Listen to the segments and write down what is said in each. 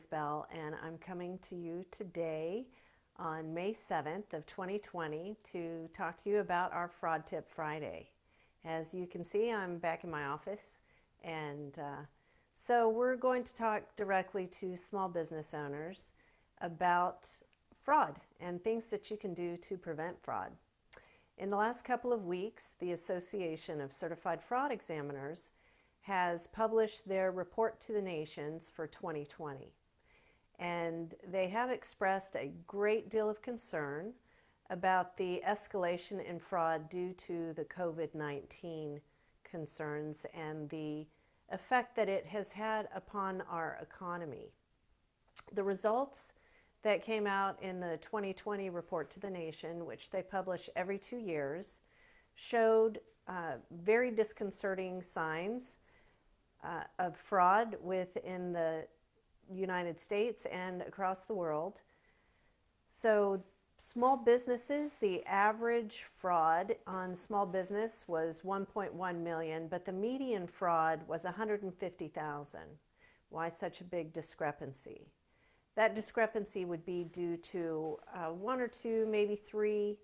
is Belle, and I'm coming to you today on May 7th of 2020 to talk to you about our Fraud Tip Friday. As you can see, I'm back in my office, and so we're going to talk directly to small business owners about fraud and things that you can do to prevent fraud. In the last couple of weeks, the Association of Certified Fraud Examiners has published their report to the nations for 2020. And they have expressed a great deal of concern about the escalation in fraud due to the COVID-19 concerns and the effect that it has had upon our economy. The results that came out in the 2020 report to the nation, which they publish every 2 years, showed very disconcerting signs of fraud within the United States and across the world. So small businesses, the average fraud on small business was 1.1 million, but the median fraud was 150,000. Why such a big discrepancy? That discrepancy would be due to one or two, maybe three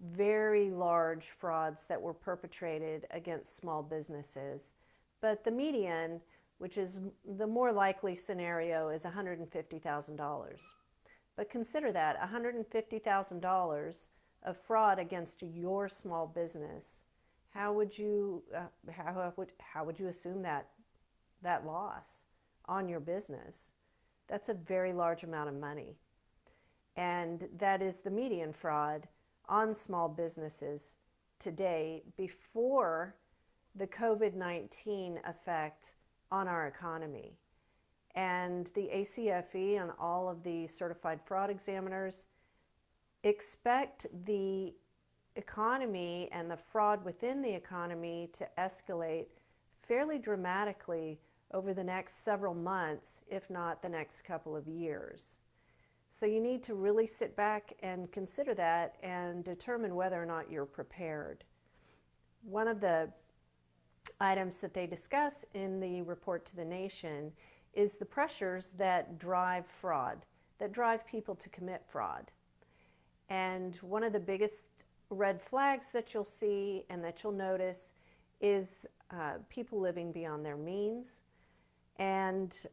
very large frauds that were perpetrated against small businesses. But the median, which is the more likely scenario, is $150,000. But consider that $150,000 of fraud against your small business. How would you assume that loss on your business? That's a very large amount of money. And that is the median fraud on small businesses today before the COVID-19 effect on our economy. And the ACFE and all of the certified fraud examiners expect the economy and the fraud within the economy to escalate fairly dramatically over the next several months, if not the next couple of years. So you need to really sit back and consider that and determine whether or not you're prepared. One of the items that they discuss in the report to the nation is the pressures that drive fraud, that drive people to commit fraud. And one of the biggest red flags that you'll see and that you'll notice is people living beyond their means and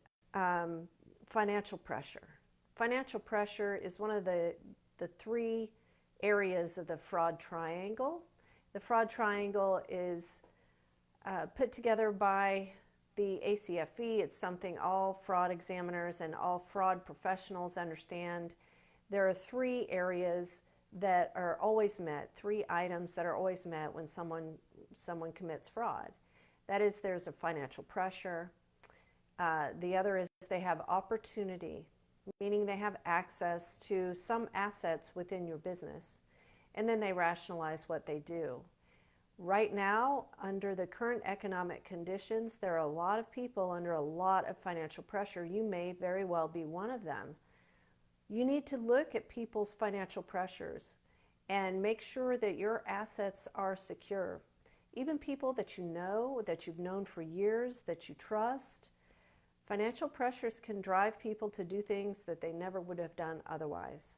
financial pressure. Financial pressure is one of the three areas of the fraud triangle. The fraud triangle is put together by the ACFE. It's something all fraud examiners and all fraud professionals understand. There are three areas that are always met, three items that are always met when someone commits fraud. That is, there's a financial pressure. The other is they have opportunity, meaning they have access to some assets within your business, and then they rationalize what they do. Right now, under the current economic conditions, there are a lot of people under a lot of financial pressure. You may very well be one of them. You need to look at people's financial pressures and make sure that your assets are secure. Even people that you know, that you've known for years, that you trust, financial pressures can drive people to do things that they never would have done otherwise.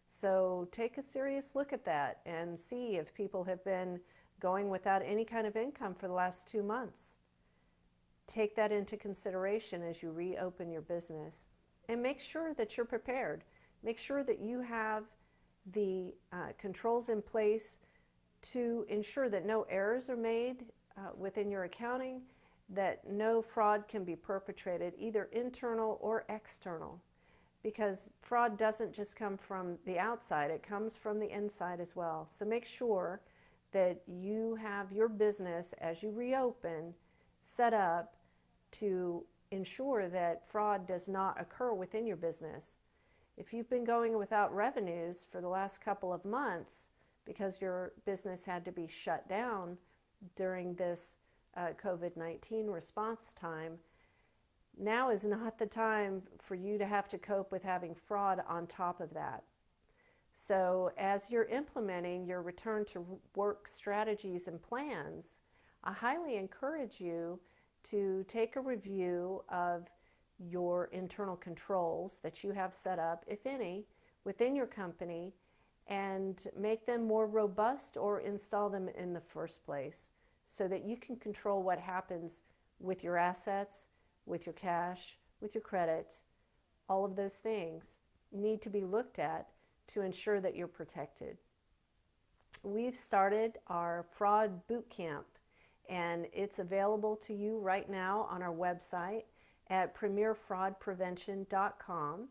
So take a serious look at that and see if people have been going without any kind of income for the last 2 months. Take that into consideration as you reopen your business and make sure that you're prepared. Make sure that you have the controls in place to ensure that no errors are made within your accounting, that no fraud can be perpetrated, either internal or external, because fraud doesn't just come from the outside, it comes from the inside as well. So make sure that you have your business, as you reopen, set up to ensure that fraud does not occur within your business. If you've been going without revenues for the last couple of months because your business had to be shut down during this COVID-19 response time, now is not the time for you to have to cope with having fraud on top of that. So as you're implementing your return to work strategies and plans, I highly encourage you to take a review of your internal controls that you have set up, if any, within your company and make them more robust or install them in the first place so that you can control what happens with your assets, with your cash, with your credit. All of those things need to be looked at to ensure that you're protected. We've started our fraud boot camp, and it's available to you right now on our website at premierfraudprevention.com,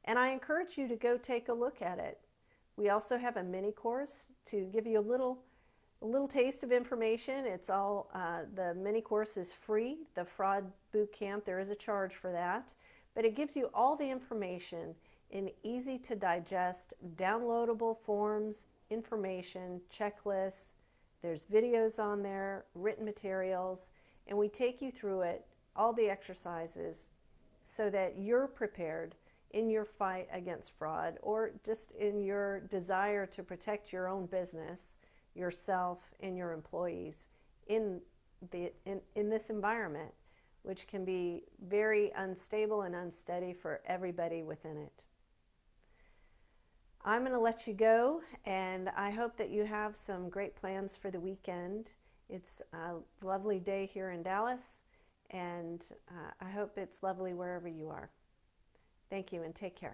and I encourage you to go take a look at it. We also have a mini course to give you a little taste of information. It's all the mini course is free. The fraud boot camp, there is a charge for that, but it gives you all the information in easy to digest, downloadable forms, information, checklists. There's videos on there, written materials, and we take you through it, all the exercises, so that you're prepared in your fight against fraud, or just in your desire to protect your own business, yourself, and your employees in this environment, which can be very unstable and unsteady for everybody within it. I'm going to let you go, and I hope that you have some great plans for the weekend. It's a lovely day here in Dallas, and I hope it's lovely wherever you are. Thank you, and take care.